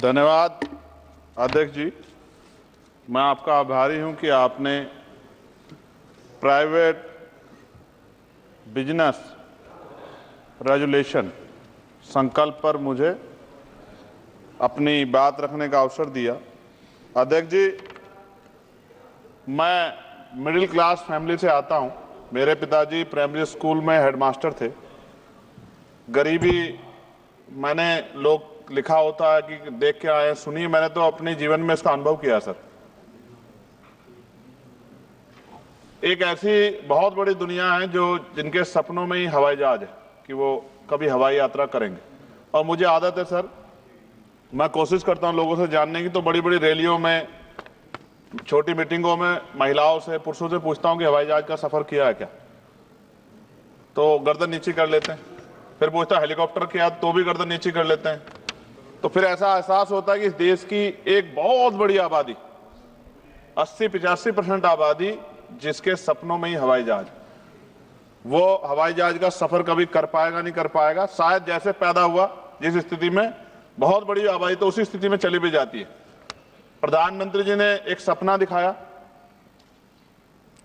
धन्यवाद अध्यक्ष जी। मैं आपका आभारी हूं कि आपने प्राइवेट बिजनेस रेजुलेशन संकल्प पर मुझे अपनी बात रखने का अवसर दिया। अध्यक्ष जी, मैं मिडिल क्लास फैमिली से आता हूं। मेरे पिताजी प्राइमरी स्कूल में हेडमास्टर थे। गरीबी मैंने लोग लिखा होता है कि देख के आए, सुनिए, मैंने तो अपने जीवन में इसका अनुभव किया सर। एक ऐसी बहुत बड़ी दुनिया है जो जिनके सपनों में ही हवाई जहाज है कि वो कभी हवाई यात्रा करेंगे। और मुझे आदत है सर, मैं कोशिश करता हूं लोगों से जानने की, तो बड़ी बड़ी रैलियों में, छोटी मीटिंगों में महिलाओं से, पुरुषों से पूछता हूं कि हवाई जहाज का सफर किया है क्या, तो गर्दन नीचे कर लेते हैं। फिर पूछता हेलीकॉप्टर किया, तो भी गर्दन नीचे कर लेते हैं। तो फिर ऐसा एहसास होता है कि इस देश की एक बहुत बड़ी आबादी, 80-85% आबादी, जिसके सपनों में ही हवाई जहाज, वो हवाई जहाज का सफर कभी कर पाएगा नहीं कर पाएगा। शायद जैसे पैदा हुआ जिस स्थिति में, बहुत बड़ी आबादी तो उसी स्थिति में चली भी जाती है। प्रधानमंत्री जी ने एक सपना दिखाया,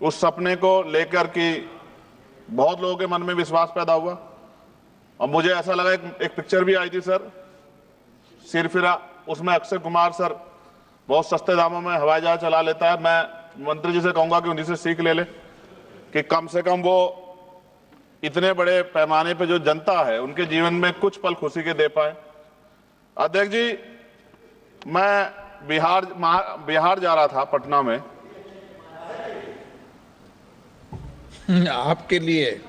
उस सपने को लेकर के बहुत लोगों के मन में विश्वास पैदा हुआ। और मुझे ऐसा लगा, एक पिक्चर भी आई थी सर, सिरफिरा, उसमें अक्षय कुमार सर बहुत सस्ते दामों में हवाई जहाज चला लेता है। मैं मंत्री जी से कहूंगा कि उन्हीं से सीख ले कि कम से कम वो इतने बड़े पैमाने पे जो जनता है उनके जीवन में कुछ पल खुशी के दे पाए। अध्यक्ष जी, मैं बिहार जा रहा था, पटना में। आपके लिए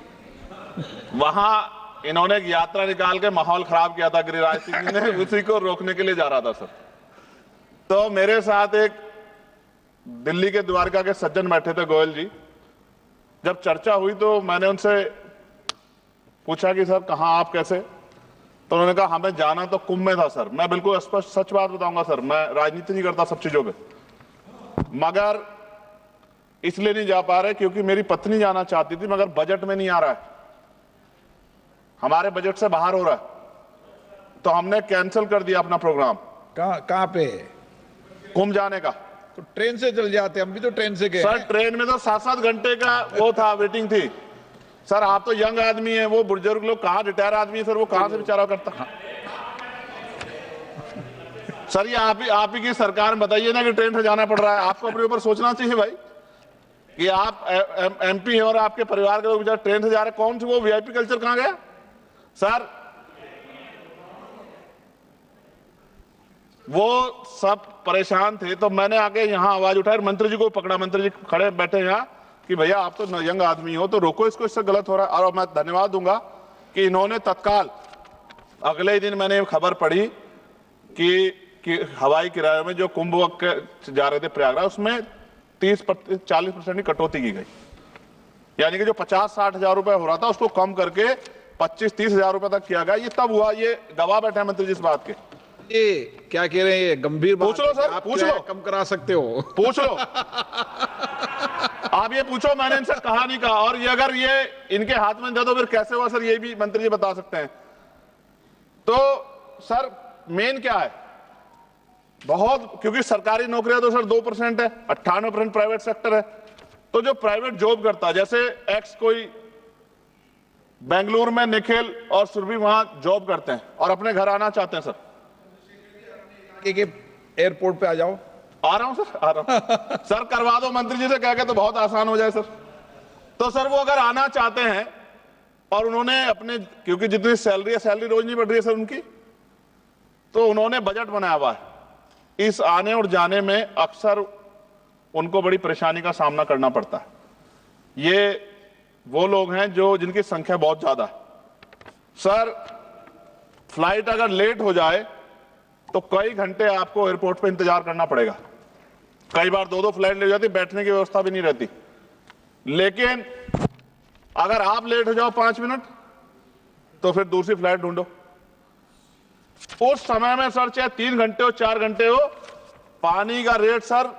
वहां इन्होंने एक यात्रा निकाल के माहौल खराब किया था गिरिराज सिंह जी ने, उसी को रोकने के लिए जा रहा था सर। तो मेरे साथ एक दिल्ली के द्वारका के सज्जन बैठे थे, गोयल जी। जब चर्चा हुई तो मैंने उनसे पूछा कि सर कहां आप, कैसे? तो उन्होंने कहा हमें जाना तो कुंभ में था सर। मैं बिल्कुल स्पष्ट सच बात बताऊंगा सर, मैं राजनीति नहीं करता सब चीजों पे, मगर इसलिए नहीं जा पा रहे क्योंकि मेरी पत्नी जाना चाहती थी, मगर बजट में नहीं आ रहा है, हमारे बजट से बाहर हो रहा है। तो हमने कैंसिल कर दिया अपना प्रोग्राम। कहाँ पे? कुंभ जाने का। तो ट्रेन से चल जाते, हम भी तो ट्रेन से गए सर। ट्रेन में तो 7-7 घंटे का वो था, वेटिंग थी सर। आप तो यंग आदमी है, वो बुजुर्ग लोग कहाँ, रिटायर आदमी है सर, वो कहाँ से बेचारा करता। सर ये आप ही की सरकार में बताइए ना कि ट्रेन से जाना पड़ रहा है। आपको अपने ऊपर सोचना चाहिए भाई कि आप एमपी हैं और आपके परिवार के लोग बेचारे ट्रेन से जा रहे हैं। कौन सी वो वीआईपी कल्चर कहाँ गया सर? वो सब परेशान थे, तो मैंने आके यहाँ आवाज उठाई, मंत्री जी को पकड़ा। मंत्री जी खड़े बैठे यहाँ कि भैया आप तो यंग आदमी हो, तो रोको इसको, इससे गलत हो रहा है। और मैं धन्यवाद दूंगा कि इन्होंने तत्काल अगले ही दिन मैंने खबर पढ़ी कि हवाई किराए में जो कुंभ जा रहे थे प्रयागराज, उसमें 30-40% की कटौती की गई। यानी कि जो 50-60 हजार रुपए हो रहा था उसको कम करके 25-30 हजार रुपए तक किया गया। ये तब हुआ, ये गवाह बैठे हैं मंत्री जी इस बात के। ये क्या कह रहे हैं? ये गंभीर बात पूछ लो सर, आप पूछ लो, कम करा सकते हो, पूछ लो। आप ये पूछो, मैंने इनसे कहा नहीं कहा। और ये अगर ये इनके हाथ में दे दो फिर कैसे हुआ सर, ये भी मंत्री जी बता सकते हैं। तो सर मेन क्या है, बहुत, क्योंकि सरकारी नौकरियां तो सर 2% है, 98% प्राइवेट सेक्टर है। तो जो प्राइवेट जॉब करता है, जैसे एक्स कोई बेंगलुरु में निखिल और सुरभि वहां जॉब करते हैं और अपने घर आना चाहते हैं सर, एयरपोर्ट पे आ जाओ। आ रहा हूं सर, आ रहा हूं सर, करवा दो मंत्री जी से कह के, तो बहुत आसान हो जाए सर। तो सर वो अगर आना चाहते हैं और उन्होंने अपने, क्योंकि जितनी सैलरी है, सैलरी रोज नहीं बढ़ रही है सर उनकी, तो उन्होंने बजट बनाया हुआ है। इस आने और जाने में अक्सर उनको बड़ी परेशानी का सामना करना पड़ता है। ये वो लोग हैं जो जिनकी संख्या बहुत ज्यादा है सर। फ्लाइट अगर लेट हो जाए तो कई घंटे आपको एयरपोर्ट पे इंतजार करना पड़ेगा। कई बार 2-2 फ्लाइट ले जाती, बैठने की व्यवस्था भी नहीं रहती। लेकिन अगर आप लेट हो जाओ 5 मिनट, तो फिर दूसरी फ्लाइट ढूंढो। उस समय में सर चाहे 3 घंटे हो, 4 घंटे हो, पानी का रेट सर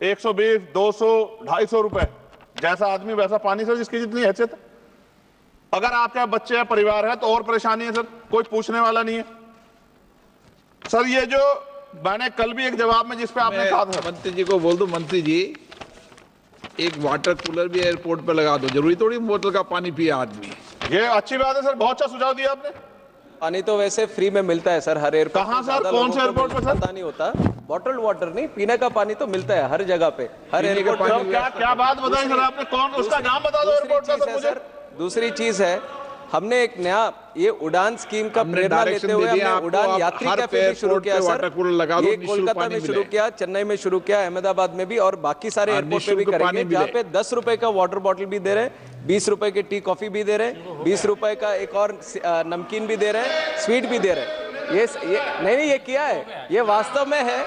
120, 200, 250 रुपए। जैसा आदमी वैसा पानी सर, जिसकी जितनी हैसियत है। अगर आपके बच्चे हैं, परिवार है, तो और परेशानी है सर, कोई पूछने वाला नहीं है। सर ये जो मैंने कल भी एक जवाब में जिस पे आपने कहा था, मंत्री जी को बोल दो, मंत्री जी एक वाटर कूलर भी एयरपोर्ट पे लगा दो, जरूरी थोड़ी बोतल का पानी पिए आदमी। ये अच्छी बात है सर, बहुत अच्छा सुझाव दिया आपने। पानी तो वैसे फ्री में मिलता है सर हर एयरपोर्ट। कहाँ सर, कौन से एयरपोर्ट पे सर? पता नहीं होता, बॉटल्ड वाटर नहीं, पीने का पानी तो मिलता है हर जगह पे, हर एयरपोर्ट पे। क्या क्या बात बताई सर आपने, कौन, उसका नाम बता दो एयरपोर्ट का सर मुझे। दूसरी चीज है, हमने एक नया ये उड़ान स्कीम का प्रेरणा लेते हुए हमने उड़ान यात्री कैफे भी शुरू किया सर। ये कोलकाता में शुरू किया, चेन्नई में शुरू किया, अहमदाबाद में भी, और बाकी सारे एयरपोर्ट पे भी करेंगे, जहाँ पे 10 रुपए का वाटर बॉटल भी दे रहे हैं, 20 रुपए के टी कॉफी भी दे रहे हैं, 20 रुपए का एक और नमकीन भी दे रहे हैं, स्वीट भी दे रहे हैं। ये नहीं ये किया है, ये वास्तव में है,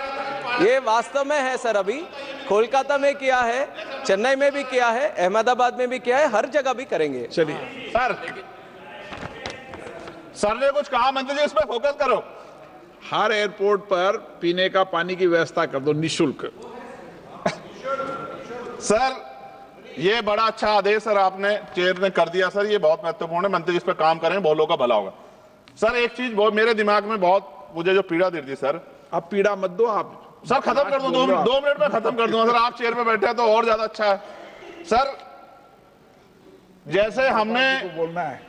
ये वास्तव में है सर। अभी कोलकाता में किया है, चेन्नई में भी किया है, अहमदाबाद में भी किया है, हर जगह भी करेंगे। चलिए सर ने कुछ कहा, मंत्री जी इस पर फोकस करो। हर एयरपोर्ट पर पीने का पानी की व्यवस्था कर दो निःशुल्क। सर ये बड़ा अच्छा आदेश सर आपने चेयर ने कर दिया सर, ये बहुत महत्वपूर्ण है, मंत्री जी इस पर काम करें, बहुत लोगों का भला होगा। सर एक चीज बहुत मेरे दिमाग में बहुत मुझे जो पीड़ा देती सर, अब पीड़ा मत दो आप सर, खत्म कर दो, 2 मिनट में खत्म कर दूंगा सर, आप चेयर पे बैठे हैं तो और ज्यादा अच्छा है सर। जैसे हमने बोलना है,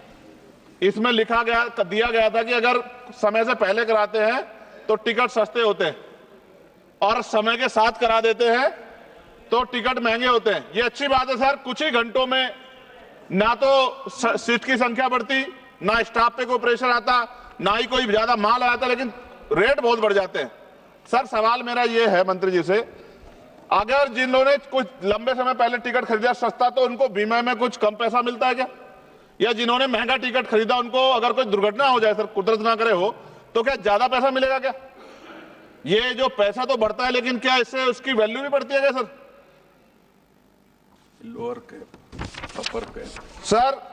इसमें लिखा गया दिया गया था कि अगर समय से पहले कराते हैं तो टिकट सस्ते होते हैं, और समय के साथ करा देते हैं तो टिकट महंगे होते हैं। ये अच्छी बात है सर, कुछ ही घंटों में ना तो सीट की संख्या बढ़ती, ना स्टाफ पे कोई प्रेशर आता, ना ही कोई ज्यादा माल आता, लेकिन रेट बहुत बढ़ जाते हैं। सर सवाल मेरा ये है मंत्री जी से, अगर जिन लोगों ने कुछ लंबे समय पहले टिकट खरीदा सस्ता, तो उनको बीमा में कुछ कम पैसा मिलता है क्या? या जिन्होंने महंगा टिकट खरीदा उनको अगर कोई दुर्घटना हो जाए सर, कुदरत ना करे हो, तो क्या ज्यादा पैसा मिलेगा क्या? ये जो पैसा तो बढ़ता है, लेकिन क्या इससे उसकी वैल्यू भी बढ़ती है क्या sir? Lower cap upper cap sir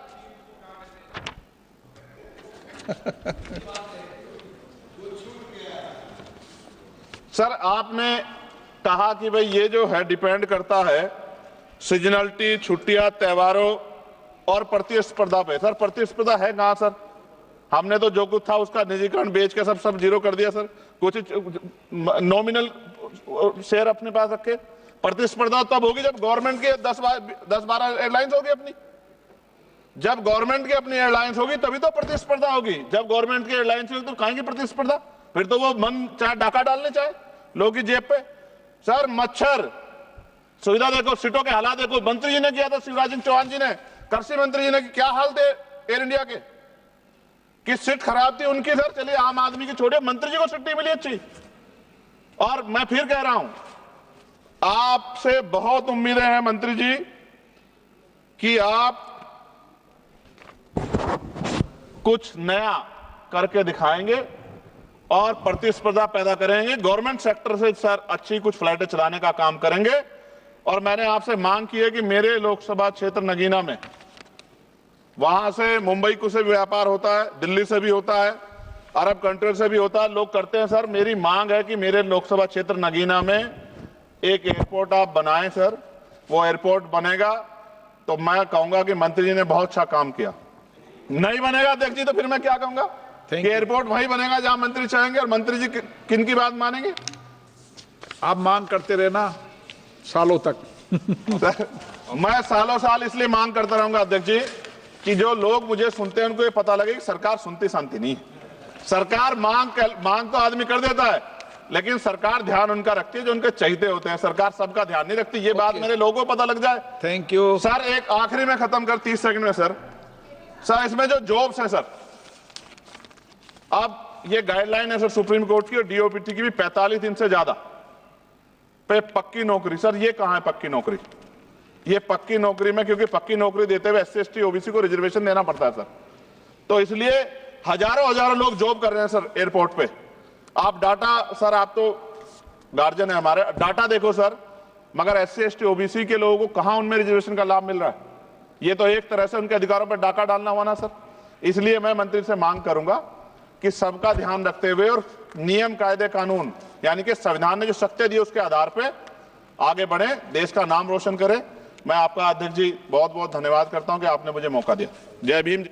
sir आपने कहा कि भाई ये जो है डिपेंड करता है सीजनलिटी, छुट्टियां, त्योहारों और प्रतिस्पर्धा पे। सर प्रतिस्पर्धा है कहां सर? हमने तो जो कुछ था उसका निजीकरण बेच के सब जीरो कर दिया सर, कुछ नॉमिनल शेयर अपने पास रखे। प्रतिस्पर्धा तब होगी जब गवर्नमेंट के 10-12 एयरलाइंस होगी अपनी, जब गवर्नमेंट की अपनी एयरलाइंस होगी तभी तो प्रतिस्पर्धा होगी। जब गवर्नमेंट की एयरलाइंस होगी तो कहेंगे प्रतिस्पर्धा, फिर तो वो मन चाहे डाका डालने चाहे लोगों की जेब पे। सर मच्छर सुविधा देखो, सीटों के हालात देखो, मंत्री जी ने किया था, शिवराज सिंह चौहान जी ने, कृषि मंत्री जी ने, क्या हाल थे एयर इंडिया के, किस सीट खराब थी उनकी सर। चलिए आम आदमी की छोड़िए, मंत्री जी को छुट्टी मिली अच्छी। और मैं फिर कह रहा हूं, आपसे बहुत उम्मीदें हैं मंत्री जी कि आप कुछ नया करके दिखाएंगे और प्रतिस्पर्धा पैदा करेंगे, गवर्नमेंट सेक्टर से सर अच्छी कुछ फ्लाइटें चलाने का काम करेंगे। और मैंने आपसे मांग की है कि मेरे लोकसभा क्षेत्र नगीना में, वहां से मुंबई को से भी व्यापार होता है, दिल्ली से भी होता है, अरब कंट्री से भी होता है, लोग करते हैं सर। मेरी मांग है कि मेरे लोकसभा क्षेत्र नगीना में एक एयरपोर्ट आप बनाएं सर। वो एयरपोर्ट बनेगा तो मैं कहूंगा कि मंत्री जी ने बहुत अच्छा काम किया। नहीं बनेगा अध्यक्ष जी तो फिर मैं क्या कहूंगा कि एयरपोर्ट वहीं बनेगा जहां मंत्री चाहेंगे, और मंत्री जी किन की बात मानेंगे? आप मांग करते रहना सालों तक। मैं सालों साल इसलिए मांग करता रहूंगा अध्यक्ष जी कि जो लोग मुझे सुनते हैं उनको ये पता लगे कि सरकार सुनती शांति नहीं है। सरकार मांग तो आदमी कर देता है, लेकिन सरकार ध्यान उनका रखती है जो उनके चाहते होते हैं। सरकार सबका ध्यान नहीं रखती, ये बात मेरे लोगों को पता लग जाए। थैंक यू सर एक आखिरी में खत्म कर 30 सेकंड में सर इसमें जो जॉब्स है सर, अब ये गाइडलाइन है सर सुप्रीम कोर्ट की और डीओपीटी की भी, 45 दिन से ज्यादा पे पक्की नौकरी। सर ये कहां है पक्की नौकरी? ये पक्की नौकरी में, क्योंकि पक्की नौकरी देते हुए SC ST OBC को रिजर्वेशन देना पड़ता है सर, तो इसलिए हजारों लोग जॉब कर रहे हैं सर एयरपोर्ट पे। आप डाटा सर, आप तो गार्जियन है हमारे, डाटा देखो सर, मगर SC ST OBC के लोगों को कहां उनमें रिजर्वेशन का लाभ मिल रहा है? ये तो एक तरह से उनके अधिकारों पर डाका डालना हुआ ना सर। इसलिए मैं मंत्री से मांग करूंगा कि सबका ध्यान रखते हुए और नियम, कायदे, कानून, यानी कि संविधान ने जो सत्य दी उसके आधार पे आगे बढ़े, देश का नाम रोशन करें। मैं आपका अध्यक्ष जी बहुत बहुत धन्यवाद करता हूं कि आपने मुझे मौका दिया। जय भीम।